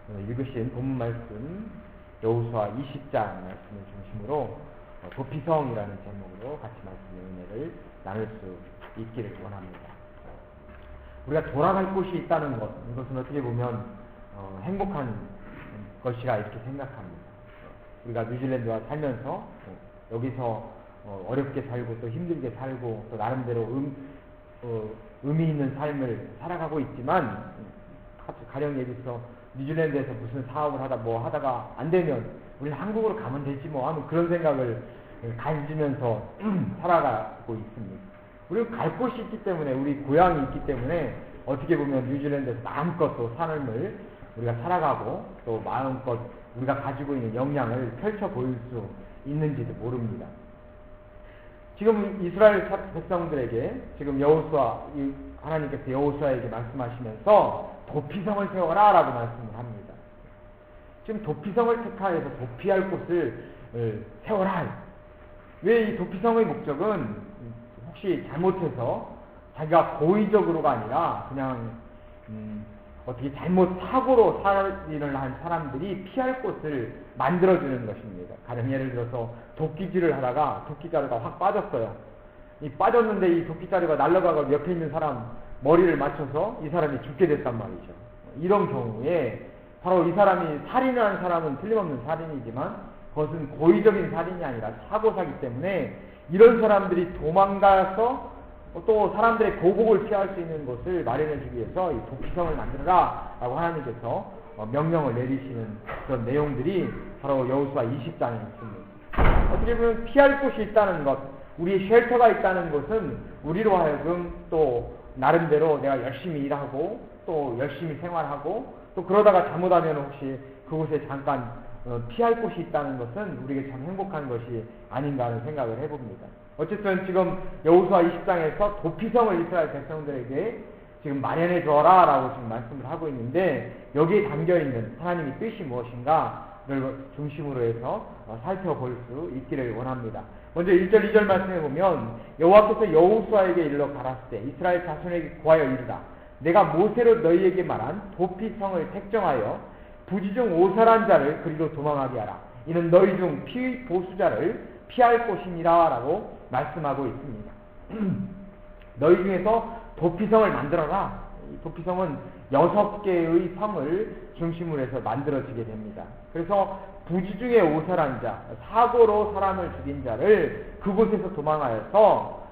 읽으신 본문 말씀 여호수아 20장 말씀을 중심으로 도피성이라는 제목으로 같이 말씀의 은혜를 나눌 수 있기를 원합니다. 우리가 돌아갈 곳이 있다는 것, 이것은 어떻게 보면 행복한 것이라 이렇게 생각합니다. 우리가 뉴질랜드와 살면서 여기서 어렵게 살고 또 힘들게 살고 또 나름대로 의미 있는 삶을 살아가고 있지만, 가령 예를 들어서 뉴질랜드에서 무슨 사업을 하다가 안 되면 우리는 한국으로 가면 되지 뭐 하는 그런 생각을 가지면서 살아가고 있습니다. 우리가 갈 곳이 있기 때문에, 우리 고향이 있기 때문에 어떻게 보면 뉴질랜드에서 마음껏 또 삶을 우리가 살아가고 또 마음껏 우리가 가지고 있는 역량을 펼쳐 보일 수 있는지도 모릅니다. 지금 이스라엘 백성들에게 지금 하나님께서 여호수아에게 말씀하시면서 도피성을 세워라 라고 말씀을 합니다. 지금 도피성을 택하여서 도피할 곳을 세워라. 왜 이 도피성의 목적은 혹시 잘못해서 자기가 고의적으로가 아니라 그냥 어떻게 잘못 사고로 살인을 한 사람들이 피할 곳을 만들어주는 것입니다. 가령 예를 들어서 도끼질을 하다가 도끼자루가 확 빠졌어요. 빠졌는데 이 도끼자루가 날아가고 옆에 있는 사람 머리를 맞춰서 이 사람이 죽게 됐단 말이죠. 이런 경우에 바로 이 사람이 살인을 한 사람은 틀림없는 살인이지만 그것은 고의적인 살인이 아니라 사고사기 때문에 이런 사람들이 도망가서 또 사람들의 보복을 피할 수 있는 것을 마련해주기 위해서 이 도피성을 만들어라 라고 하나님께서 명령을 내리시는 그런 내용들이 바로 여호수아 20장에 있습니다. 어떻게 보면 피할 곳이 있다는 것, 우리의 쉘터가 있다는 것은 우리로 하여금 또 나름대로 내가 열심히 일하고 또 열심히 생활하고 또 그러다가 잘못하면 혹시 그곳에 잠깐 피할 곳이 있다는 것은 우리에게 참 행복한 것이 아닌가 하는 생각을 해봅니다. 어쨌든 지금 여호수아 20장에서 도피성을 이스라엘 백성들에게 지금 마련해 줘라 라고 지금 말씀을 하고 있는데, 여기에 담겨있는 하나님의 뜻이 무엇인가를 중심으로 해서 살펴볼 수 있기를 원합니다. 먼저 1절 2절 말씀해 보면, 여호와께서 여호수아에게 일러 가라사대 때 이스라엘 자손에게 고하여 이르라. 내가 모세로 너희에게 말한 도피성을 택정하여 부지 중 오살한 자를 그리로 도망하게 하라. 이는 너희 중 피보수자를 피할 곳이니라 라고 말씀하고 있습니다. 너희 중에서 도피성을 만들어라. 이 도피성은 6개의 성을 중심으로 해서 만들어지게 됩니다. 그래서 부지 중에 오살한 자, 사고로 사람을 죽인 자를 그곳에서 도망하여서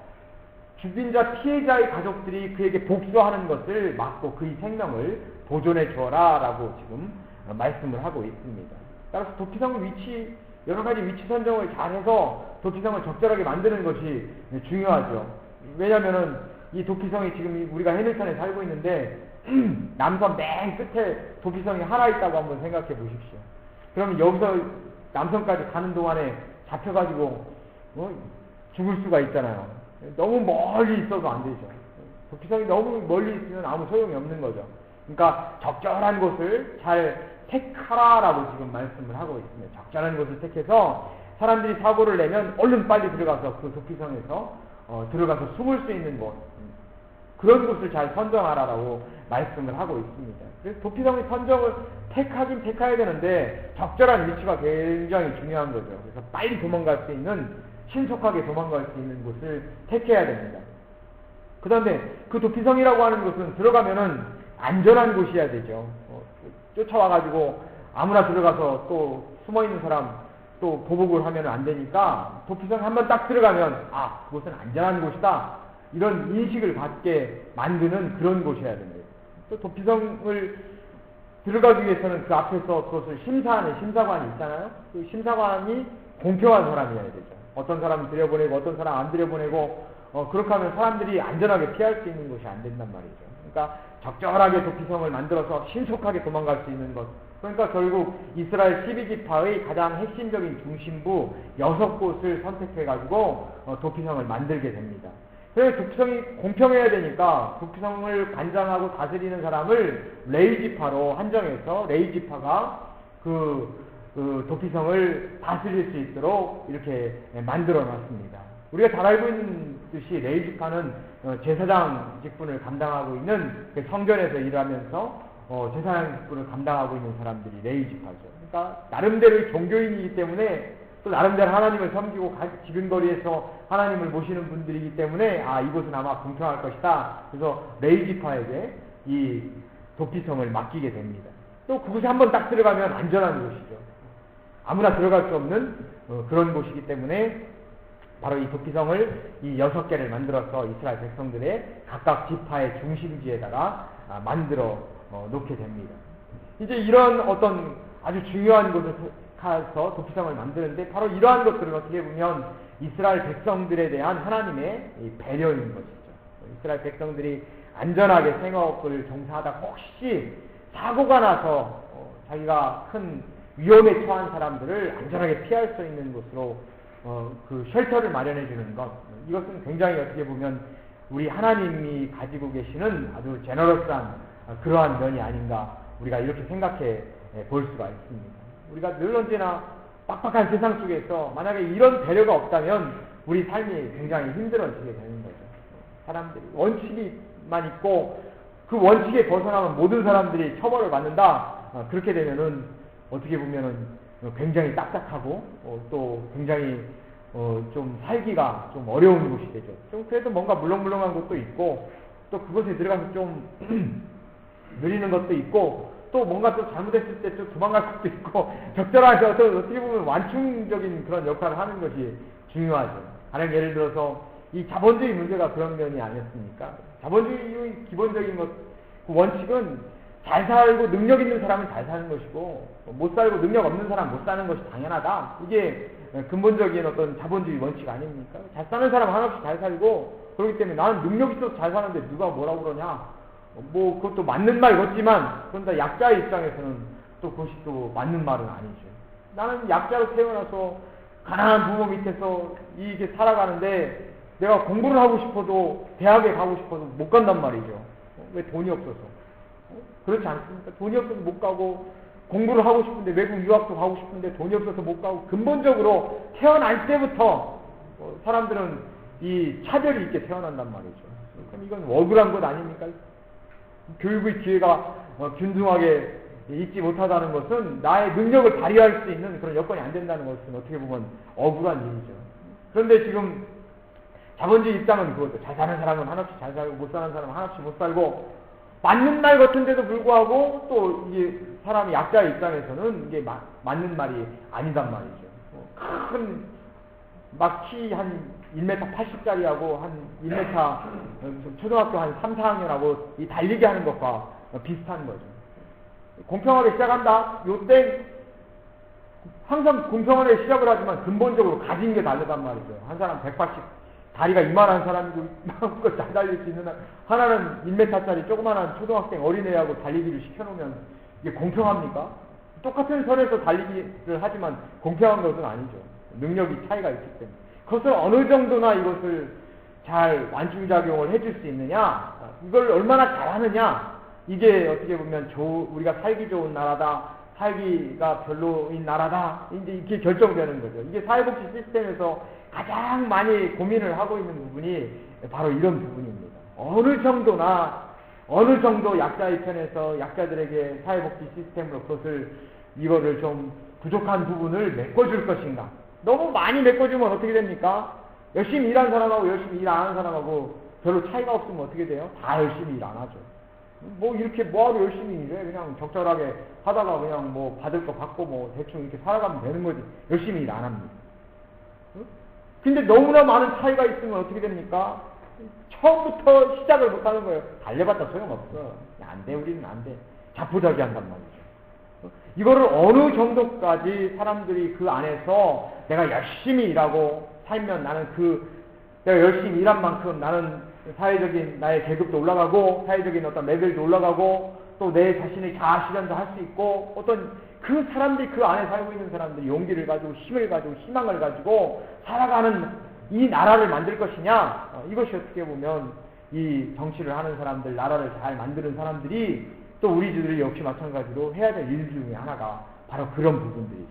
죽인 자 피해자의 가족들이 그에게 복수하는 것을 막고 그의 생명을 보존해 주어라 라고 지금 말씀을 하고 있습니다. 따라서 도피성 위치, 여러 가지 위치 선정을 잘해서 도피성을 적절하게 만드는 것이 중요하죠. 왜냐하면은 이 도피성이 지금 우리가 해밀턴에 살고 있는데 남섬 맨 끝에 도피성이 하나 있다고 한번 생각해 보십시오. 그러면 여기서 남섬까지 가는 동안에 잡혀가지고 죽을 수가 있잖아요. 너무 멀리 있어도 안 되죠. 도피성이 너무 멀리 있으면 아무 소용이 없는 거죠. 그러니까 적절한 곳을 잘 택하라라고 지금 말씀을 하고 있습니다. 적절한 곳을 택해서 사람들이 사고를 내면 얼른 빨리 들어가서 그 도피성에서 들어가서 숨을 수 있는 곳, 그런 곳을 잘 선정하라라고 말씀을 하고 있습니다. 그래서 도피성의 선정을 택하긴 택해야 되는데 적절한 위치가 굉장히 중요한 거죠. 그래서 빨리 도망갈 수 있는, 신속하게 도망갈 수 있는 곳을 택해야 됩니다. 그 다음에 그 도피성이라고 하는 곳은 들어가면은 안전한 곳이어야 되죠. 쫓아와가지고 아무나 들어가서 또 숨어있는 사람 또 보복을 하면 안 되니까 도피성 한번 딱 들어가면 그곳은 안전한 곳이다, 이런 인식을 갖게 만드는 그런 곳이어야 됩니다. 또 도피성을 들어가기 위해서는 그 앞에서 그것을 심사하는 심사관이 있잖아요. 그 심사관이 공평한 사람이어야 되죠. 어떤 사람 들여보내고 어떤 사람 안 들여보내고 그렇게 하면 사람들이 안전하게 피할 수 있는 곳이 안 된단 말이죠. 그러니까 적절하게 도피성을 만들어서 신속하게 도망갈 수 있는 것. 그러니까 결국 이스라엘 12지파의 가장 핵심적인 중심부 6곳을 선택해가지고 도피성을 만들게 됩니다. 그래서 도피성이 공평해야 되니까 도피성을 관장하고 다스리는 사람을 레위지파로 한정해서 레위지파가 그 도피성을 다스릴 수 있도록 이렇게 만들어 놨습니다. 우리가 잘 알고 있는 듯이 레위지파는 제사장 직분을 감당하고 있는 성전에서 일하면서 제사장직분을 감당하고 있는 사람들이 레위 지파죠. 그러니까 나름대로의 종교인이기 때문에 또 나름대로 하나님을 섬기고 지근거리에서 하나님을 모시는 분들이기 때문에 이곳은 아마 공평할 것이다. 그래서 레위 지파에게 이 도피성을 맡기게 됩니다. 또 그곳에 한번 딱 들어가면 안전한 곳이죠. 아무나 들어갈 수 없는 그런 곳이기 때문에 바로 이 도피성을 이 6개를 만들어서 이스라엘 백성들의 각각 지파의 중심지에다가 만들어 놓게 됩니다. 이제 이런 어떤 아주 중요한 곳을 가서 도피성을 만드는데 바로 이러한 것들은 어떻게 보면 이스라엘 백성들에 대한 하나님의 배려인 것이죠. 이스라엘 백성들이 안전하게 생업을 종사하다 혹시 사고가 나서 자기가 큰 위험에 처한 사람들을 안전하게 피할 수 있는 곳으로 그 쉘터를 마련해 주는 것, 이것은 굉장히 어떻게 보면 우리 하나님이 가지고 계시는 아주 제너러스한 그러한 면이 아닌가 우리가 이렇게 생각해 볼 수가 있습니다. 우리가 늘 언제나 빡빡한 세상 속에서 만약에 이런 배려가 없다면 우리 삶이 굉장히 힘들어지게 되는 거죠. 사람들이 원칙이만 있고 그 원칙에 벗어나면 모든 사람들이 처벌을 받는다. 그렇게 되면은 어떻게 보면은 굉장히 딱딱하고 또 굉장히 좀 살기가 좀 어려운 곳이 되죠. 좀 그래도 뭔가 물렁물렁한 것도 있고 또 그곳에 들어가서 좀 누리는 것도 있고 또 뭔가 또 잘못했을 때 좀 도망갈 것도 있고 적절하게 어떻게 보면 완충적인 그런 역할을 하는 것이 중요하죠. 가령 예를 들어서 이 자본주의 문제가 그런 면이 아니었습니까? 자본주의의 기본적인 것, 그 원칙은 잘 살고 능력 있는 사람은 잘 사는 것이고 못 살고 능력 없는 사람은 못 사는 것이 당연하다. 이게 근본적인 어떤 자본주의 원칙 아닙니까? 잘 사는 사람 한없이 잘 살고 그렇기 때문에 나는 능력 있어서 잘 사는데 누가 뭐라고 그러냐? 그것도 맞는 말 같지만 그런데 약자의 입장에서는 또 그것이 또 맞는 말은 아니죠. 나는 약자로 태어나서 가난한 부모 밑에서 이렇게 살아가는데 내가 공부를 하고 싶어도 대학에 가고 싶어도 못 간단 말이죠. 왜? 돈이 없어서. 그렇지 않습니까? 돈이 없어서 못 가고 공부를 하고 싶은데 외국 유학도 가고 싶은데 돈이 없어서 못 가고 근본적으로 태어날 때부터 사람들은 이 차별이 있게 태어난단 말이죠. 그럼 이건 억울한 것 아닙니까? 교육의 기회가 균등하게 있지 못하다는 것은 나의 능력을 발휘할 수 있는 그런 여건이 안 된다는 것은 어떻게 보면 억울한 일이죠. 그런데 지금 자본주의 입장은 그거죠. 잘 사는 사람은 한없이 잘 살고 못 사는 사람은 한없이 못 살고 맞는 말 같은데도 불구하고 또 이게 사람이 약자의 입장에서는 이게 맞는 말이 아니단 말이죠. 큰 막 키 한 1m 80짜리하고 한 1m 초등학교 한 3, 4학년하고 이 달리기 하는 것과 비슷한 거죠. 공평하게 시작한다. 요때 항상 공평하게 시작을 하지만 근본적으로 가진 게 다르단 말이죠. 한 사람 180 다리가 이만한 사람이고 이만한 걸 다 달릴 수 있는 하나는 1m짜리 조그만한 초등학생 어린애하고 달리기를 시켜놓으면 이게 공평합니까? 똑같은 선에서 달리기를 하지만 공평한 것은 아니죠. 능력이 차이가 있기 때문에. 그것을 어느 정도나 이것을 잘 완충작용을 해줄 수 있느냐, 이걸 얼마나 잘하느냐, 이게 어떻게 보면 우리가 살기 좋은 나라다, 살기가 별로인 나라다, 이제 이렇게 결정되는 거죠. 이게 사회복지 시스템에서 가장 많이 고민을 하고 있는 부분이 바로 이런 부분입니다. 어느 정도 약자의 편에서 약자들에게 사회복지 시스템으로 이거를 좀 부족한 부분을 메꿔줄 것인가. 너무 많이 메꿔주면 어떻게 됩니까? 열심히 일하는 사람하고 열심히 일 안 하는 사람하고 별로 차이가 없으면 어떻게 돼요? 다 열심히 일 안 하죠. 이렇게 뭐하러 열심히 일해? 그냥 적절하게 하다가 그냥 받을 거 받고 대충 이렇게 살아가면 되는 거지. 열심히 일 안 합니다. 근데 너무나 많은 차이가 있으면 어떻게 됩니까? 처음부터 시작을 못 하는 거예요. 달려봤자 소용없어. 안 돼, 우리는 안 돼. 자포자기 한단 말이죠. 이거를 어느 정도까지 사람들이 그 안에서 내가 열심히 일하고 살면 나는 내가 열심히 일한 만큼 나는 사회적인 나의 계급도 올라가고 사회적인 어떤 레벨도 올라가고 또 내 자신의 자아 실현도 할 수 있고 어떤 그 사람들이 그 안에 살고 있는 사람들이 용기를 가지고 힘을 가지고 희망을 가지고 살아가는 이 나라를 만들 것이냐, 이것이 어떻게 보면 이 정치를 하는 사람들, 나라를 잘 만드는 사람들이 또 우리들이 역시 마찬가지로 해야 될 일 중에 하나가 바로 그런 부분들이죠.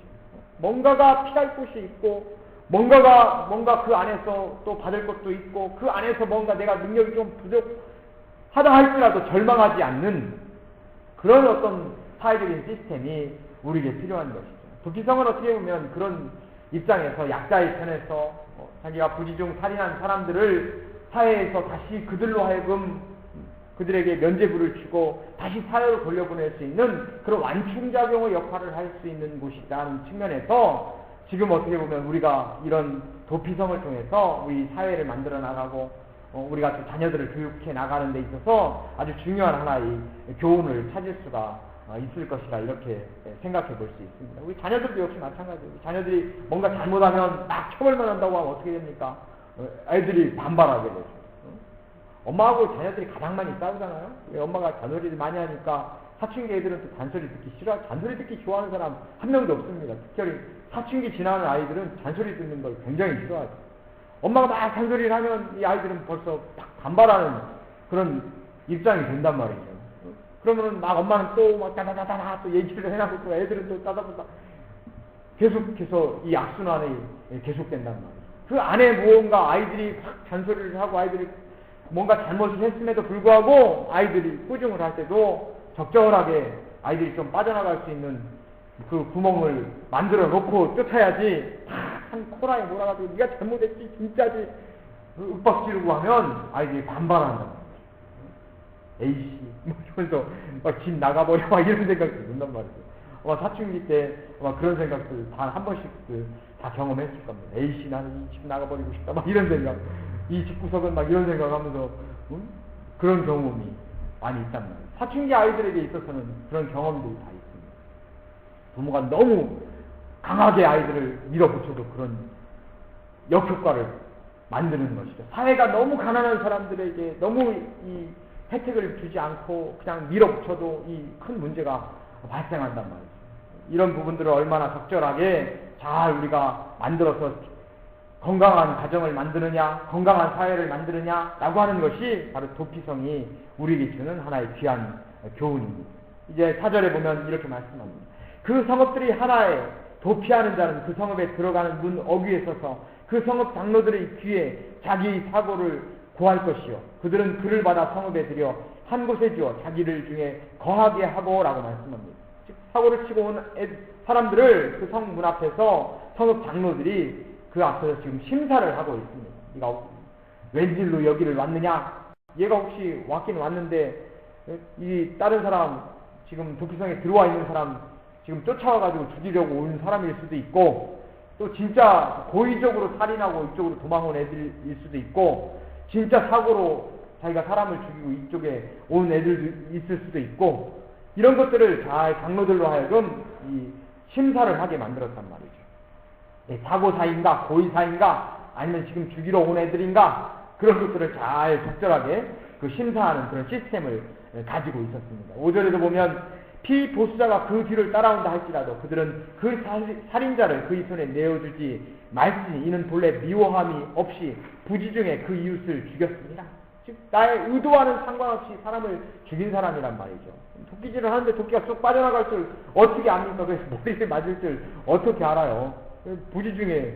뭔가가 피할 곳이 있고 뭔가 그 안에서 또 받을 것도 있고 그 안에서 뭔가 내가 능력이 좀 부족하다 할지라도 절망하지 않는 그런 어떤 사회적인 시스템이 우리에게 필요한 것이죠. 도피성은 어떻게 보면 그런 입장에서 약자의 편에서 자기가 부지중 살인한 사람들을 사회에서 다시 그들로 하여금 그들에게 면죄부를 주고 다시 사회로 돌려보낼 수 있는 그런 완충작용의 역할을 할 수 있는 곳이라는 측면에서 지금 어떻게 보면 우리가 이런 도피성을 통해서 우리 사회를 만들어 나가고 우리가 또 자녀들을 교육해 나가는 데 있어서 아주 중요한 하나의 교훈을 찾을 수가 있을 것이라 이렇게 생각해 볼 수 있습니다. 우리 자녀들도 역시 마찬가지예요. 자녀들이 뭔가 잘못하면 딱 처벌만 한다고 하면 어떻게 됩니까? 애들이 반발하게 되죠. 엄마하고 자녀들이 가장 많이 싸우잖아요. 엄마가 잔소리를 많이 하니까 사춘기 애들은 또 잔소리 듣기 싫어, 잔소리 듣기 좋아하는 사람 한 명도 없습니다. 특별히 사춘기 지나는 아이들은 잔소리 듣는 걸 굉장히 싫어하죠. 엄마가 막 잔소리를 하면 이 아이들은 벌써 반발하는 그런 입장이 된단 말이죠. 그러면은 막 엄마는 또 막 따다다다다 또 얘기를 해나고 또 애들은 또 따다다다 계속해서 이 악순환이 계속된단 말이에요. 그 안에 무언가 아이들이 막 잔소리를 하고 아이들이 뭔가 잘못을 했음에도 불구하고 아이들이 꾸중을 할 때도 적절하게 아이들이 좀 빠져나갈 수 있는 그 구멍을 만들어 놓고 쫓아야지 한 코라에 몰아가지고 네가 잘못했지 진짜지 윽박 지르고 하면 아이들이 반발한다. 에이씨 이러면서 막 집 나가버려 막 이런 생각도 든단 말이죠. 사춘기 때 그런 생각들 다 한 번씩 다 경험했을 겁니다. 에이씨 나는 이 집 나가버리고 싶다 막 이런 생각, 이 집구석은 막 이런 생각하면서 그런 경험이 많이 있단 말이에요. 사춘기 아이들에게 있어서는 그런 경험들이 다 있습니다. 부모가 너무 강하게 아이들을 밀어붙여도 그런 역효과를 만드는 것이죠. 사회가 너무 가난한 사람들에게 너무 이 혜택을 주지 않고 그냥 밀어붙여도 이 큰 문제가 발생한단 말이죠. 이런 부분들을 얼마나 적절하게 잘 우리가 만들어서 건강한 가정을 만드느냐, 건강한 사회를 만드느냐라고 하는 것이 바로 도피성이 우리에게 주는 하나의 귀한 교훈입니다. 이제 4절에 보면 이렇게 말씀합니다. 그 성읍들이 하나에 도피하는 자는 그 성읍에 들어가는 문 어귀에 서서 그 성읍 장로들의 귀에 자기 사고를 고할 것이요 그들은 그를 받아 성읍에 들여 한 곳에 주어 자기를 중에 거하게 하고 라고 말씀합니다. 즉 사고를 치고 온 사람들을 그 성 문 앞에서 성읍 장로들이 그 앞에서 지금 심사를 하고 있습니다. 네가 웬일로 여기를 왔느냐? 얘가 혹시 왔긴 왔는데 이 다른 사람 지금 도피성에 들어와 있는 사람 지금 쫓아와가지고 죽이려고 온 사람일 수도 있고 또 진짜 고의적으로 살인하고 이쪽으로 도망온 애들일 수도 있고 진짜 사고로 자기가 사람을 죽이고 이쪽에 온 애들도 있을 수도 있고 이런 것들을 잘 장로들로 하여금 이 심사를 하게 만들었단 말이죠. 사고사인가 고의사인가 아니면 지금 죽이러 온 애들인가 그런 것들을 잘 적절하게 그 심사하는 그런 시스템을 가지고 있었습니다. 5절에도 보면 피보수자가 그 뒤를 따라온다 할지라도 그들은 그 살인자를 그의 손에 내어주지 말지니 이는 본래 미워함이 없이 부지중에 그 이웃을 죽였습니다. 즉 나의 의도와는 상관없이 사람을 죽인 사람이란 말이죠. 도끼질을 하는데 도끼가 쏙 빠져나갈 줄 어떻게 압니까? 그래서 머리를 맞을 줄 어떻게 알아요? 부지중에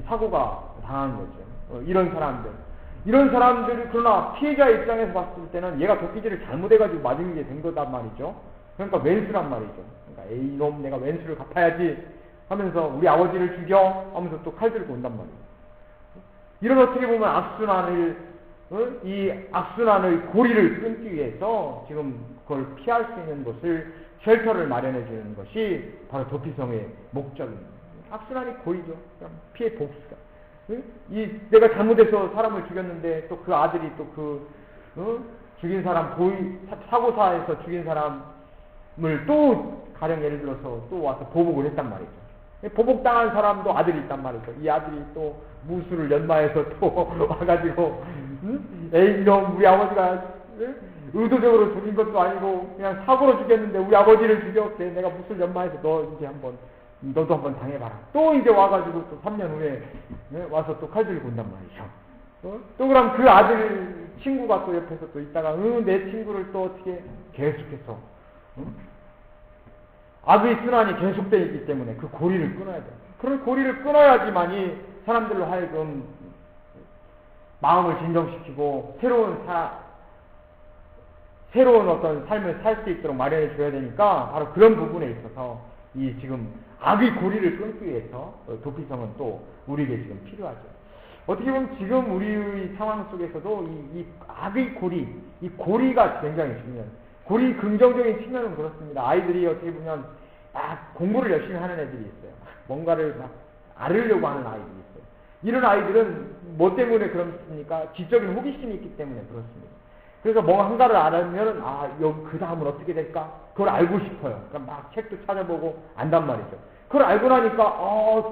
사고가 당한 거죠. 이런 사람들이 그러나 피해자의 입장에서 봤을 때는 얘가 도끼질을 잘못해가지고 맞은 게 된 거단 말이죠. 그러니까 왼수란 말이죠. 그러니까 에이 놈 내가 왼수를 갚아야지 하면서 우리 아버지를 죽여 하면서 또 칼 들고 온단 말이에요. 이런 어떻게 보면 이 악순환의 고리를 끊기 위해서 지금 그걸 피할 수 있는 곳을 쉘터를 마련해 주는 것이 바로 도피성의 목적입니다. 악순환이 고리죠. 피해 복수가. 내가 잘못해서 사람을 죽였는데 또 그 아들이 또 죽인 사람 사고사에서 죽인 사람을 또 가령 예를 들어서 또 와서 보복을 했단 말이죠. 보복당한 사람도 아들이 있단 말이죠. 이 아들이 또 무술을 연마해서 또 와가지고 에이 이놈 우리 아버지가 의도적으로 죽인 것도 아니고 그냥 사고로 죽였는데 우리 아버지를 죽였대. 내가 무술 연마해서 너도 한번 당해봐라. 또 이제 와가지고 또 3년 후에 와서 또 칼 들고 온단 말이죠. 또 그럼 그 아들 친구가 또 옆에서 또 있다가 내 친구를 또 어떻게 계속해서 악의 순환이 계속되어 있기 때문에 그 고리를 끊어야 돼요. 그런 고리를 끊어야지만이 사람들로 하여금 새로운 어떤 삶을 살 수 있도록 마련해 줘야 되니까 바로 그런 부분에 있어서 이 지금 악의 고리를 끊기 위해서 도피성은 또 우리에게 지금 필요하죠. 어떻게 보면 지금 우리의 상황 속에서도 이 악의 고리, 이 고리가 굉장히 중요해요. 고리 긍정적인 측면은 그렇습니다. 아이들이 어떻게 보면 막 공부를 열심히 하는 애들이 있어요. 뭔가를 막 알으려고 하는 아이들이 있어요. 이런 아이들은 뭐 때문에 그렇습니까? 지적인 호기심이 있기 때문에 그렇습니다. 그래서 뭔가 한가를 알면 그 다음은 어떻게 될까? 그걸 알고 싶어요. 그러니까 막 책도 찾아보고 안단 말이죠. 그걸 알고 나니까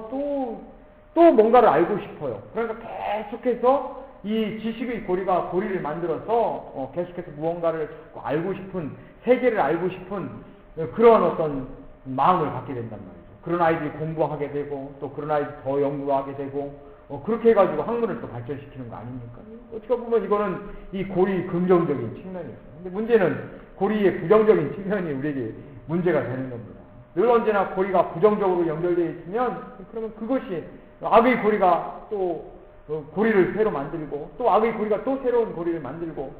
또 뭔가를 알고 싶어요. 그러니까 계속해서 이 지식의 고리를 만들어서 계속해서 무언가를 알고 싶은, 세계를 알고 싶은 그런 어떤 마음을 갖게 된단 말이죠. 그런 아이들이 공부하게 되고 또 그런 아이들이 더 연구하게 되고 그렇게 해가지고 학문을 또 발전시키는 거 아닙니까? 어떻게 보면 이거는 이 고리 긍정적인 측면이에요. 근데 문제는 고리의 부정적인 측면이 우리에게 문제가 되는 겁니다. 늘 언제나 고리가 부정적으로 연결되어 있으면 그러면 그것이 악의 고리가 또 고리를 새로 만들고 또 악의 고리가 또 새로운 고리를 만들고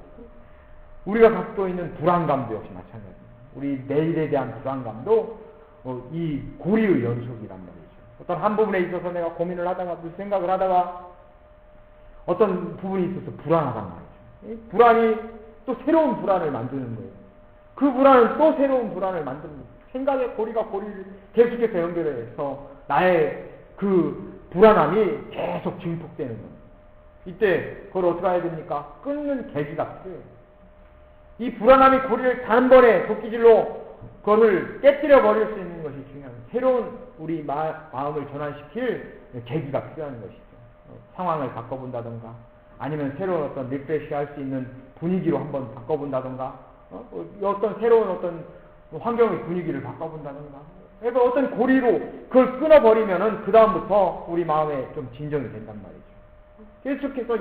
우리가 갖고 있는 불안감도 역시 마찬가지입니다. 우리 내일에 대한 불안감도 이 고리의 연속이란 말이죠. 어떤 한 부분에 있어서 내가 고민을 하다가 무슨 생각을 하다가 어떤 부분이 있어서 불안하단 말이죠. 이 불안이 또 새로운 불안을 만드는 거예요. 그 불안은 또 새로운 불안을 만드는 거예요. 생각의 고리가 고리를 계속해서 연결해서 나의 그 불안함이 계속 증폭되는 겁니다. 이때 그걸 어떻게 해야 됩니까? 끊는 계기가 필요해요. 이 불안함이 고리를 단번에 도끼질로 그것을 깨뜨려 버릴 수 있는 것이 중요합니다. 새로운 우리 마음을 전환시킬 계기가 필요한 것이죠. 상황을 바꿔본다던가 아니면 새로운 어떤 리프레시 할 수 있는 분위기로 한번 바꿔본다던가 어떤 새로운 어떤 환경의 분위기를 바꿔본다던가 그래서 어떤 고리로 그걸 끊어버리면은 그 다음부터 우리 마음에 좀 진정이 된단 말이죠. 계속해서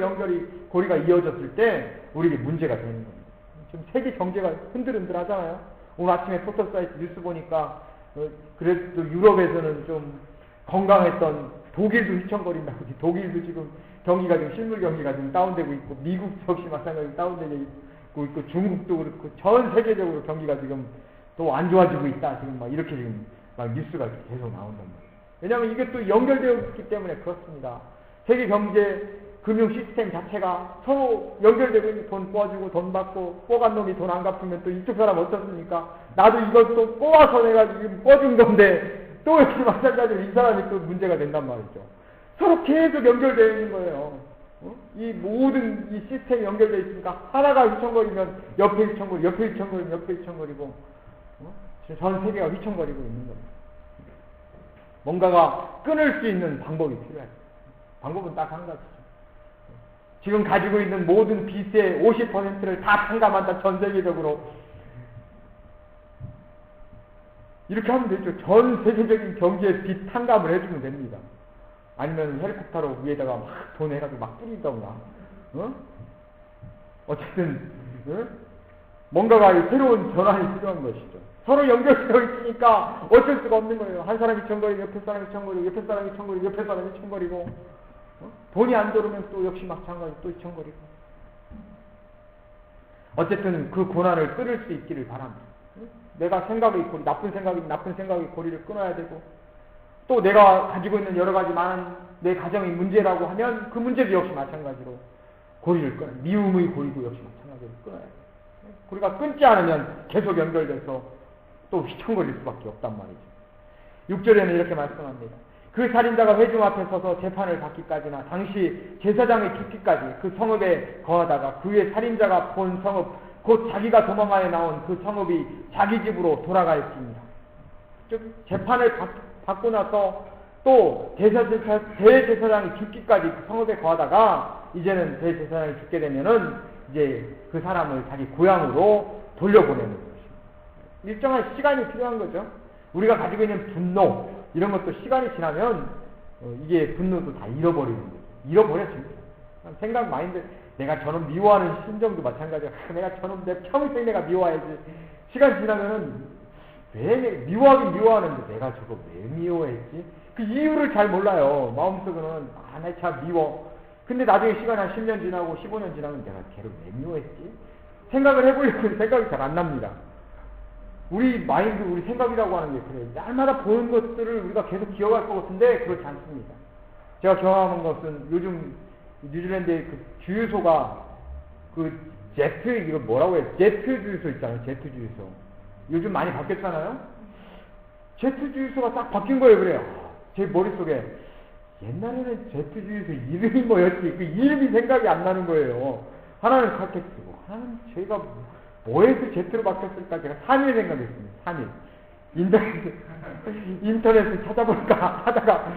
고리가 이어졌을 때 우리에게 문제가 되는 겁니다. 지금 세계 경제가 흔들흔들 하잖아요. 오늘 아침에 포털사이트 뉴스 보니까 그래도 유럽에서는 좀 건강했던 독일도 휘청거린다고. 독일도 지금 경기가 지금 실물 경기가 지금 다운되고 있고 미국 역시 마찬가지로 다운되고 있고 중국도 그렇고 전 세계적으로 경기가 지금 또 안 좋아지고 있다. 지금 막 이렇게 지금 막 뉴스가 계속 나온단 말이에요. 왜냐하면 이게 또 연결되어 있기 때문에 그렇습니다. 세계 경제 금융 시스템 자체가 서로 연결되고 있는 돈 꿔주고 돈 받고 꿔간 놈이 돈 안 갚으면 또 이쪽 사람 어떻습니까? 나도 이것도 꼬아서 내가 지금 꿔준 건데 또 이렇게 마찬가지로 이 사람이 또 문제가 된단 말이죠. 서로 계속 연결되어 있는 거예요. 이 모든 이 시스템이 연결되어 있으니까 하나가 휘청거리면 옆에 휘청거리고 옆에 휘청거리면 옆에 휘청거리고 전 세계가 휘청거리고 있는 겁니다. 뭔가가 끊을 수 있는 방법이 필요해요. 방법은 딱 한 가지죠. 지금 가지고 있는 모든 빚의 50%를 다 탕감한다. 전 세계적으로. 이렇게 하면 되죠. 전 세계적인 경제에 빚 탕감을 해주면 됩니다. 아니면 헬리콥터로 위에다가 막 돈 해가지고 막 뿌리던가. 어쨌든 뭔가가 새로운 전환이 필요한 것이죠. 서로 연결되어 있으니까 어쩔 수가 없는 거예요. 한 사람이 휘청거리고 옆에 사람이 휘청거리고 옆에 사람이 휘청거리고 옆에 사람이 휘청거리고 돈이 안 들어오면 또 역시 마찬가지로 또 휘청거리고 어쨌든 그 고난을 끊을 수 있기를 바랍니다. 내가 생각의 고리, 나쁜 생각의 고리를 끊어야 되고 또 내가 가지고 있는 여러 가지 많은 내 가정의 문제라고 하면 그 문제도 역시 마찬가지로 고리를 끊어야 돼요. 미움의 고리도 역시 마찬가지로 끊어야 돼요. 고리가 끊지 않으면 계속 연결돼서 또 휘청거릴 수밖에 없단 말이죠. 6절에는 이렇게 말씀합니다. 그 살인자가 회중 앞에 서서 재판을 받기까지나 당시 제사장의 죽기까지 그 성읍에 거하다가 그의 살인자가 본 성읍 곧 자기가 도망하여 나온 그 성읍이 자기 집으로 돌아갈지니라. 즉 재판을 받고 나서 또 대제사장이 죽기까지 그 성읍에 거하다가 이제는 대제사장이 죽게 되면은 이제 그 사람을 자기 고향으로 돌려보내는 것입니다. 일정한 시간이 필요한 거죠. 우리가 가지고 있는 분노 이런 것도 시간이 지나면 이게 분노도 다 잃어버리는 거죠. 잃어버렸습니다. 생각 마인드 내가 저놈 미워하는 심정도 마찬가지야. 내가 저놈 내 평생 내가 미워해야지. 시간 지나면은 왜 미워하긴 미워하는데 내가 저거 왜 미워했지? 그 이유를 잘 몰라요. 마음속으로는 나 참 미워. 근데 나중에 시간 한 10년 지나고 15년 지나면 내가 걔를 왜 미워했지? 생각을 해보려고 생각이 잘 안 납니다. 우리 마인드, 우리 생각이라고 하는 게 그래요. 날마다 보는 것들을 우리가 계속 기억할 것 같은데 그렇지 않습니다. 제가 경험한 것은 요즘 뉴질랜드의 그 주유소가 그 제트, 이거 뭐라고 해요? 제트 주유소 있잖아요. 제트 주유소. 요즘 많이 바뀌었잖아요. 제트 주유소가 딱 바뀐 거예요. 그래요. 제 머릿속에 옛날에는 제트 주유소 이름이 뭐였지? 그 이름이 생각이 안 나는 거예요. 하나는 칼텍스고 하나는 제가 뭐에서 제트로 바뀌었을까? 제가 3일 생각했습니다. 3일. 인터넷을 찾아볼까 하다가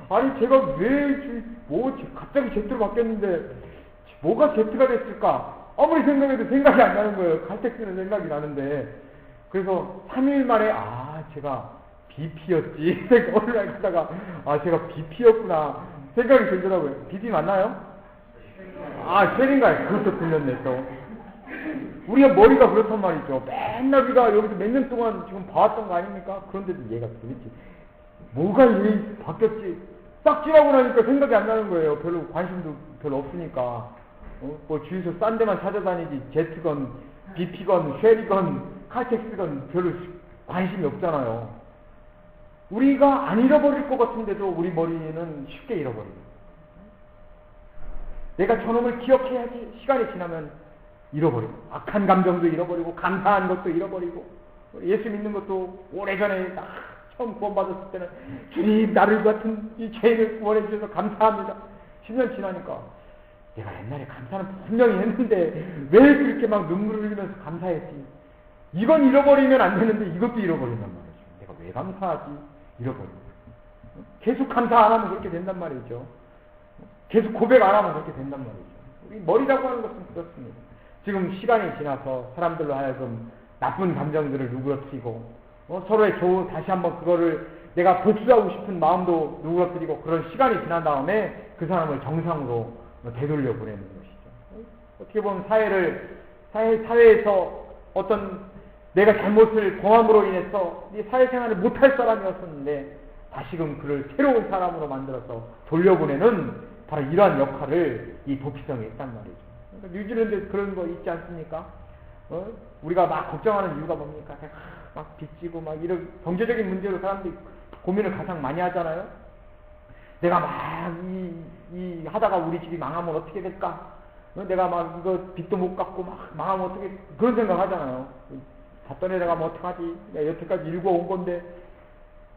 아니 제가 왜 갑자기 제트로 바뀌었는데 뭐가 제트가 됐을까? 아무리 생각해도 생각이 안 나는 거예요. 칼텍스는 생각이 나는데. 그래서 3일 만에 제가 BP였지 생각을 하다가 제가 BP였구나 생각이 들더라고요. BP 맞나요? 쉐린가요? 그것도 들렸네 또. 우리가 머리가 그렇단 말이죠. 맨날 우리가 여기서 몇 년 동안 지금 봐왔던 거 아닙니까? 그런데도 얘가 도대체 뭐가 왜 바뀌었지? 딱 지나고 나니까 생각이 안 나는 거예요. 별로 관심도 별로 없으니까. 뭐 주유소 싼 데만 찾아다니지 제트건, BP건, 쉐리건, 칼텍스건 별로 관심이 없잖아요. 우리가 안 잃어버릴 것 같은데도 우리 머리는 쉽게 잃어버려요. 내가 저놈을 기억해야지. 시간이 지나면 잃어버리고 악한 감정도 잃어버리고 감사한 것도 잃어버리고 예수 믿는 것도 오래전에 처음 구원받았을 때는 주님 나를 같은 이 죄인을 구원해 주셔서 감사합니다. 10년 지나니까 내가 옛날에 감사는 분명히 했는데 왜 그렇게 막 눈물을 흘리면서 감사했지. 이건 잃어버리면 안 되는데 이것도 잃어버린단 말이죠. 내가 왜 감사하지? 잃어버리고 계속 감사 안 하면 그렇게 된단 말이죠. 계속 고백 안 하면 그렇게 된단 말이죠. 우리 머리라고 하는 것은 그렇습니다. 지금 시간이 지나서 사람들로 하여금 나쁜 감정들을 누그러뜨리고 서로의 다시 한번 그거를 내가 복수하고 싶은 마음도 누그러뜨리고 그런 시간이 지난 다음에 그 사람을 정상으로 되돌려 보내는 것이죠. 어떻게 보면 사회에서 어떤 내가 잘못을 범함으로 인해서 사회생활을 못할 사람이었었는데 다시금 그를 새로운 사람으로 만들어서 돌려보내는 바로 이러한 역할을 이 도피성이 했단 말이죠. 그러니까 뉴질랜드에 그런 거 있지 않습니까? 우리가 막 걱정하는 이유가 뭡니까? 막 빚지고 막 이런 경제적인 문제로 사람들이 고민을 가장 많이 하잖아요. 내가 막 하다가 우리 집이 망하면 어떻게 될까? 내가 막 이거 빚도 못 갚고 막 망하면 어떻게, 그런 생각 하잖아요. 다 떠내려가면 어떡하지? 내가 여태까지 읽어온 건데.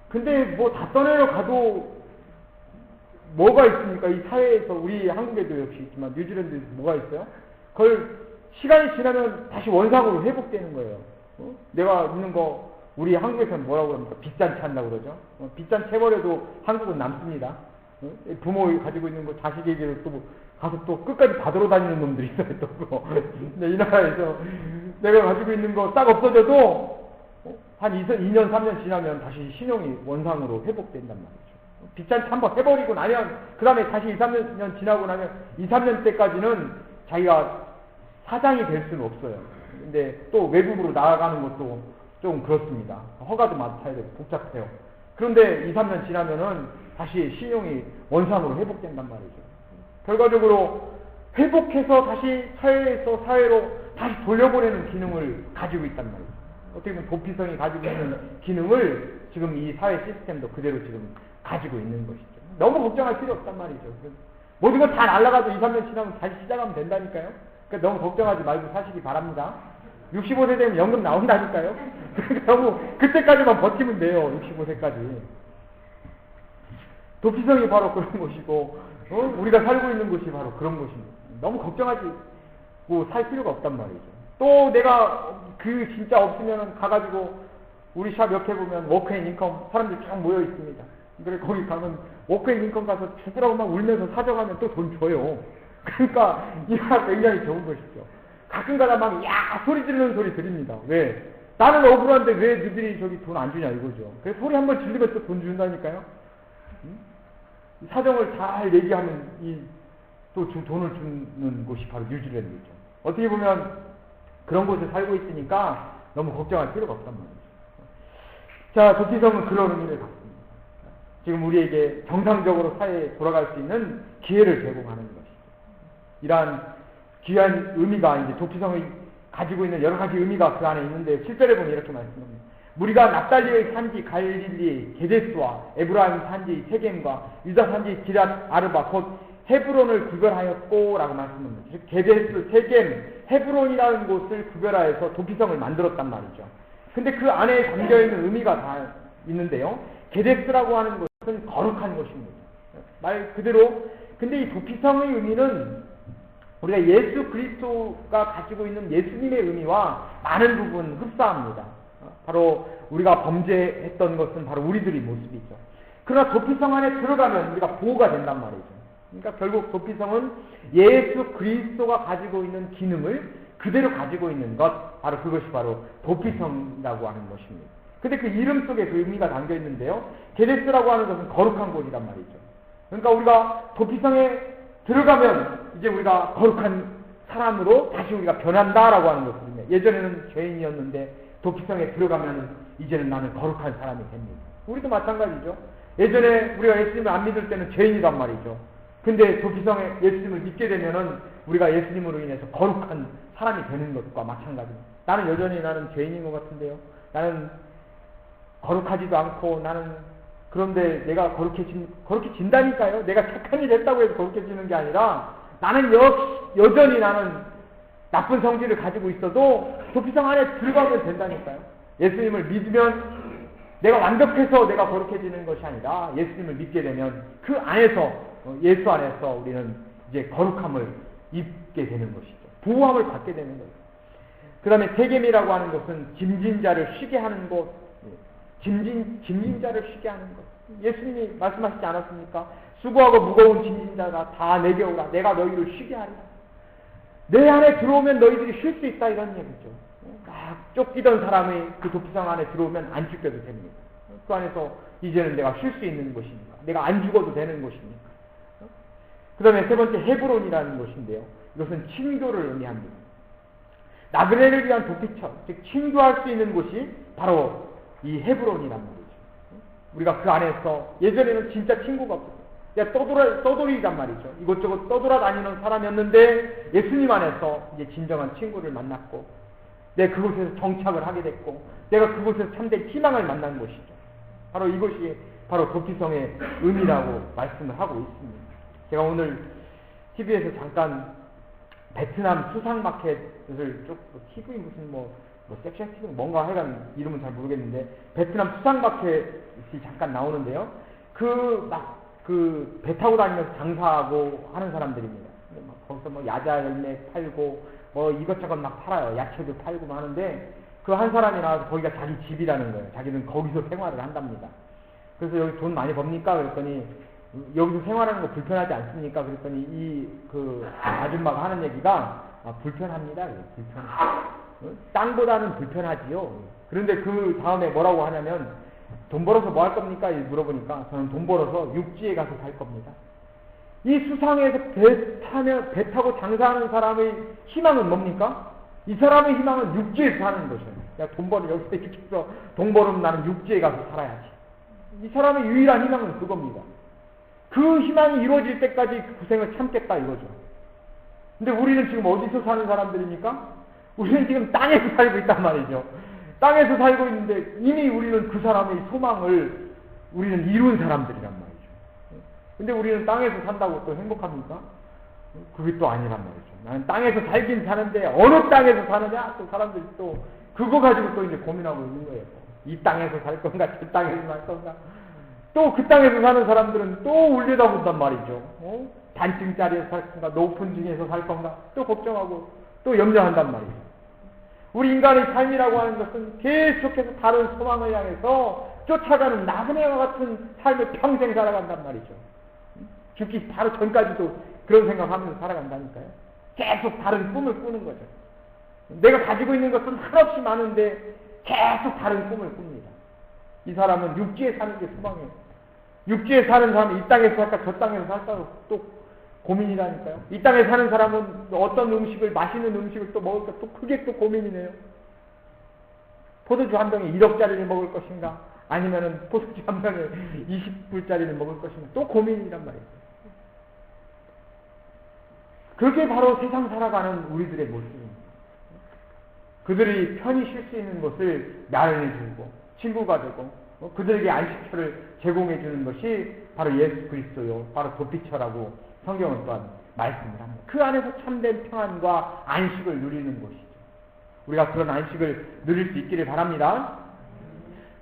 근데 뭐 다 떠내려 가도 뭐가 있습니까? 이 사회에서, 우리 한국에도 역시 있지만 뉴질랜드에 뭐가 있어요? 그걸 시간이 지나면 다시 원상으로 회복되는 거예요. 내가 있는 거, 우리 한국에서는 뭐라고 합니까? 빚잔치 한다고 그러죠. 빚잔치 해버려도 한국은 남습니다. 부모 가지고 있는 거 자식에게 또 가서 또 끝까지 받으러 다니는 놈들이 있어요. 또 근데 이 나라에서 내가 가지고 있는 거 싹 없어져도 한 2년, 3년 지나면 다시 신용이 원상으로 회복된단 말이죠. 빚잔치 한번 해버리고 나면, 그 다음에 다시 2, 3년 지나고 나면 2, 3년 때까지는 자기가 사장이 될 수는 없어요. 근데 또 외국으로 나아가는 것도 좀 그렇습니다. 허가도 맡아야 되고 복잡해요. 그런데 2, 3년 지나면은 다시 신용이 원상으로 회복된단 말이죠. 결과적으로 회복해서 다시 사회에서 사회로 다시 돌려보내는 기능을 가지고 있단 말이죠. 어떻게 보면 도피성이 가지고 있는 기능을 지금 이 사회 시스템도 그대로 지금 가지고 있는 것이죠. 너무 걱정할 필요 없단 말이죠. 모든 건 다 날아가도 2, 3년 지나면 다시 시작하면 된다니까요. 그러니까 너무 걱정하지 말고 사시기 바랍니다. 65세 되면 연금 나온다니까요. 너무 그때까지만 버티면 돼요. 65세까지. 도피성이 바로 그런 것이고, 우리가 살고 있는 곳이 바로 그런 것입니다. 너무 걱정하지 살 필요가 없단 말이죠. 또 내가 진짜 없으면 가가지고 우리 샵 옆에 보면 워크앤인컴 사람들이 쫙 모여 있습니다. 그래 거기 가면 워크앤인컴 가서 죽으라고 막 울면서 사정하면 또 돈 줘요. 그러니까 이거 굉장히 좋은 것이죠. 가끔가다 막 소리 지르는 소리 들립니다. 왜? 나는 억울한데 왜 너희들이 저기 돈 안 주냐 이거죠. 그래서 소리 한번 지르면 또 돈 준다니까요. 사정을 잘 얘기하면 또 돈을 주는 곳이 바로 뉴질랜드죠. 어떻게 보면 그런 곳에 살고 있으니까 너무 걱정할 필요가 없단 말이죠. 자, 도피성은 그런 의미를 갖습니다. 지금 우리에게 정상적으로 사회에 돌아갈 수 있는 기회를 제공하는 것이죠. 이러한 귀한 의미가 이제 도피성의 가지고 있는 여러 가지 의미가 그 안에 있는데 7절에 보면 이렇게 말씀합니다. 무리가 납달리의 산지 갈릴리 게데스와 에브라임 산지 세겜과 유다 산지 기랏 아르바 곧 헤브론을 구별하였고 라고 말씀합니다. 게데스, 세겜, 헤브론이라는 곳을 구별하여서 도피성을 만들었단 말이죠. 근데 그 안에 담겨있는 의미가 다 있는데요. 게데스라고 하는 것은 거룩한 곳입니다. 말 그대로. 근데 이 도피성의 의미는 우리가 예수 그리스도가 가지고 있는 예수님의 의미와 많은 부분 흡사합니다. 바로 우리가 범죄했던 것은 바로 우리들의 모습이죠. 그러나 도피성 안에 들어가면 우리가 보호가 된단 말이죠. 그러니까 결국 도피성은 예수 그리스도가 가지고 있는 기능을 그대로 가지고 있는 것, 바로 그것이 바로 도피성이라고 하는 것입니다. 근데 그 이름 속에 그 의미가 담겨 있는데요. 게데스라고 하는 것은 거룩한 곳이란 말이죠. 그러니까 우리가 도피성에 들어가면 이제 우리가 거룩한 사람으로 다시 우리가 변한다라고 하는 것입니다. 예전에는 죄인이었는데 도피성에 들어가면 이제는 나는 거룩한 사람이 됩니다. 우리도 마찬가지죠. 예전에 우리가 예수님을 안 믿을 때는 죄인이란 말이죠. 근데 도피성에 예수님을 믿게 되면은 우리가 예수님으로 인해서 거룩한 사람이 되는 것과 마찬가지입니다. 나는 여전히 나는 죄인인 것 같은데요. 나는 거룩하지도 않고 나는 그런데 내가 거룩해진다니까요. 내가 착한 일 했다고 해서 거룩해지는 게 아니라 나는 여전히 나는 나쁜 성질을 가지고 있어도 도피성 안에 들어가면 된다니까요. 예수님을 믿으면 내가 완벽해서 내가 거룩해지는 것이 아니라 예수님을 믿게 되면 그 안에서 예수 안에서 우리는 이제 거룩함을 입게 되는 것이죠. 보호함을 받게 되는 거예요. 그 다음에 세겜이라고 하는 것은 짐진자를 쉬게 하는 곳, 짐진자를 쉬게 하는 것. 예수님이 말씀하시지 않았습니까? 수고하고 무거운 짐진자가 다 내게 오라. 내가 너희를 쉬게 하리라. 내 안에 들어오면 너희들이 쉴 수 있다 이런 얘기죠. 막 쫓기던 사람이 그 도피성 안에 들어오면 안 쫓겨도 됩니다. 그 안에서 이제는 내가 쉴 수 있는 곳이니까. 내가 안 죽어도 되는 곳이니까. 그 다음에 세 번째 헤브론이라는 곳인데요. 이것은 친교를 의미합니다. 나그네를 위한 도피처, 즉 친교할 수 있는 곳이 바로 이 헤브론이란 말이죠. 우리가 그 안에서 예전에는 진짜 친구가 없었어요. 그냥 떠돌이란 말이죠. 이곳저곳 떠돌아다니는 사람이었는데 예수님 안에서 이제 진정한 친구를 만났고 내가 그곳에서 정착을 하게 됐고 내가 그곳에서 참된 희망을 만난 곳이죠. 바로 이것이 바로 도피성의 의미라고 말씀을 하고 있습니다. 제가 오늘 TV에서 잠깐 베트남 수상마켓을 쭉 TV 무슨 섹션 TV 뭔가 하여간 이름은 잘 모르겠는데 베트남 수상마켓이 잠깐 나오는데요. 그 배 타고 다니면서 장사하고 하는 사람들입니다. 거기서 야자 열매 팔고 이것저것 막 팔아요. 야채도 팔고 하는데 그 한 사람이 나와서 거기가 자기 집이라는 거예요. 자기는 거기서 생활을 한답니다. 그래서 여기 돈 많이 법니까? 그랬더니 여기서 생활하는 거 불편하지 않습니까? 그랬더니 그 아줌마가 하는 얘기가 불편합니다. 불편해. 땅보다는 불편하지요. 그런데 그 다음에 뭐라고 하냐면 돈 벌어서 뭐 할 겁니까? 물어보니까 저는 돈 벌어서 육지에 가서 살 겁니다. 이 수상에서 배 타고 장사하는 사람의 희망은 뭡니까? 이 사람의 희망은 육지에서 사는 것이에요. 여기서 돈 벌으면 나는 육지에 가서 살아야지. 이 사람의 유일한 희망은 그겁니다. 그 희망이 이루어질 때까지 그 고생을 참겠다 이거죠. 근데 우리는 지금 어디서 사는 사람들입니까? 우리는 지금 땅에서 살고 있단 말이죠. 땅에서 살고 있는데 이미 우리는 그 사람의 소망을 우리는 이룬 사람들이란 말이죠. 근데 우리는 땅에서 산다고 또 행복합니까? 그게 또 아니란 말이죠. 나는 땅에서 살긴 사는데 어느 땅에서 사느냐? 또 사람들이 또 그거 가지고 또 이제 고민하고 있는 거예요. 이 땅에서 살 건가? 저 땅에서 살 건가? 또 그 땅에서 사는 사람들은 또 울려다본단 말이죠. 단층짜리에서 살 건가? 높은 층에서 살 건가? 또 걱정하고 또 염려한단 말이죠. 우리 인간의 삶이라고 하는 것은 계속해서 다른 소망을 향해서 쫓아가는 나그네와 같은 삶을 평생 살아간단 말이죠. 죽기 바로 전까지도 그런 생각하면서 살아간다니까요. 계속 다른 꿈을 꾸는 거죠. 내가 가지고 있는 것은 한없이 많은데 계속 다른 꿈을 꿉니다. 이 사람은 육지에 사는 게 소망이에요. 육지에 사는 사람은 이 땅에서 살까 저 땅에서 살까 또 고민이라니까요. 이 땅에 사는 사람은 어떤 음식을, 맛있는 음식을 또 먹을까 또 그게 또 고민이네요. 포도주 한 병에 1억짜리를 먹을 것인가 아니면은 포도주 한 병에 20불짜리를 먹을 것인가 또 고민이란 말이에요. 그게 바로 세상 살아가는 우리들의 모습입니다. 그들이 편히 쉴 수 있는 곳을 마련해 주고 친구가 되고 그들에게 안식처를 제공해 주는 것이 바로 예수 그리스도요, 바로 도피처라고 성경은 또한 말씀을 합니다. 그 안에서 참된 평안과 안식을 누리는 곳이죠. 우리가 그런 안식을 누릴 수 있기를 바랍니다.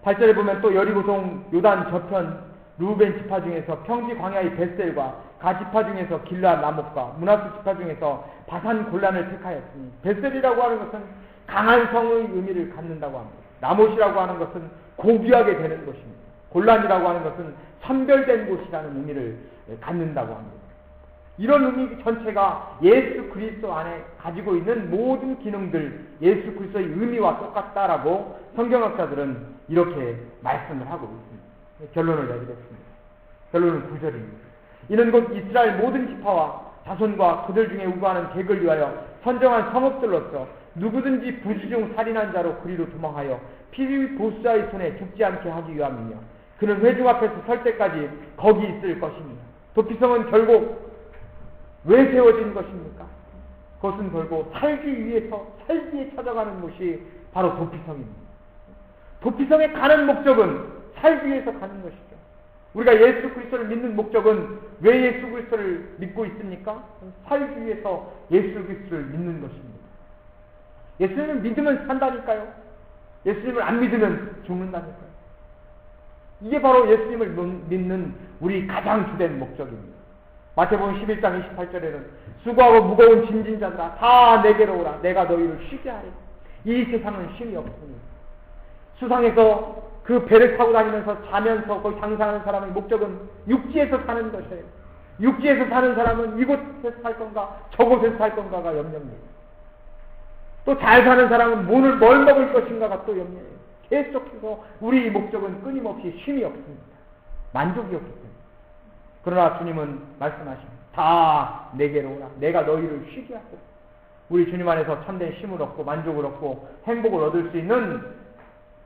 8절에 보면 또 여리고성 요단 저편 루벤 지파 중에서 평지 광야의 벳셀과 가 지파 중에서 길라 나목과 문하스 지파 중에서 바산 골란을 택하였으니, 벳셀이라고 하는 것은 강한 성의 의미를 갖는다고 합니다. 나못이라고 하는 것은 고귀하게 되는 것입니다. 골란이라고 하는 것은 선별된 곳이라는 의미를 갖는다고 합니다. 이런 의미 전체가 예수 그리스도 안에 가지고 있는 모든 기능들, 예수 그리스도의 의미와 똑같다라고 성경학자들은 이렇게 말씀을 하고 있습니다. 결론을 내리겠습니다. 결론은 9절입니다. 이는 곧 이스라엘 모든 지파와 자손과 그들 중에 우거하는 객을 위하여 선정한 성읍들로서 누구든지 부지 중 살인한 자로 그리로 도망하여 피리 보수자의 손에 죽지 않게 하기 위함이며, 그는 회중 앞에서 설 때까지 거기 있을 것입니다. 도피성은 결국 왜 세워진 것입니까? 그것은 결국 살기 위해 찾아가는 곳이 바로 도피성입니다. 도피성에 가는 목적은 살기 위해서 가는 것이죠. 우리가 예수 그리스도를 믿는 목적은 왜 예수 그리스도를 믿고 있습니까? 살기 위해서 예수 그리스도를 믿는 것입니다. 예수님을 믿으면 산다니까요. 예수님을 안 믿으면 죽는다니까요. 이게 바로 예수님을 믿는 우리 가장 주된 목적입니다. 마태복음 11장 28절에는 수고하고 무거운 짐진 자들아 다 내게로 오라, 내가 너희를 쉬게 하리. 이 세상은 쉼이 없습니다. 수상에서 그 배를 타고 다니면서 자면서 거기 장사하는 사람의 목적은 육지에서 사는 것이에요. 육지에서 사는 사람은 이곳에서 살 건가 저곳에서 살 건가가 염려입니다. 또 잘 사는 사람은 뭘 먹을 것인가가 또 염려해요. 계속해서 우리 목적은 끊임없이 쉼이 없습니다. 만족이 없기 때문에. 그러나 주님은 말씀하십니다. 다 내게로 오라, 내가 너희를 쉬게 하고. 우리 주님 안에서 참된 쉼을 얻고 만족을 얻고 행복을 얻을 수 있는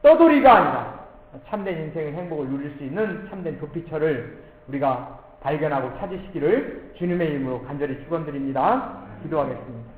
떠돌이가 아니라 참된 인생의 행복을 누릴 수 있는 참된 도피처를 우리가 발견하고 찾으시기를 주님의 이름으로 간절히 축원드립니다. 기도하겠습니다.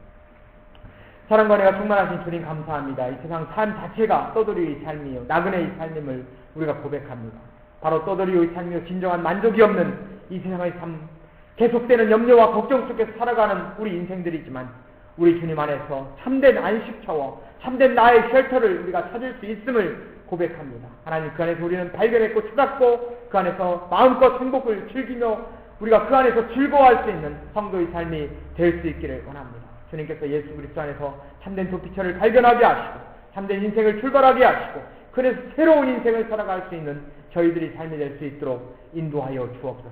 사랑과 은혜가 충만하신 주님 감사합니다. 이 세상 삶 자체가 떠돌이의 삶이요, 나그네의 삶임을 우리가 고백합니다. 바로 떠돌이의 삶이요, 진정한 만족이 없는 이 세상의 삶, 계속되는 염려와 걱정 속에서 살아가는 우리 인생들이지만 우리 주님 안에서 참된 안식처와 참된 나의 쉘터를 우리가 찾을 수 있음을 고백합니다. 하나님, 그 안에서 우리는 발견했고 찾았고 그 안에서 마음껏 행복을 즐기며 우리가 그 안에서 즐거워할 수 있는 성도의 삶이 될 수 있기를 원합니다. 주님께서 예수 그리스도 안에서 참된 도피처를 발견하게 하시고 참된 인생을 출발하게 하시고 그래서 새로운 인생을 살아갈 수 있는 저희들이 삶이 될 수 있도록 인도하여 주옵소서.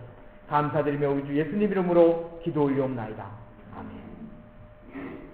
감사드리며 우리 주 예수님 이름으로 기도 올리옵나이다. 아멘.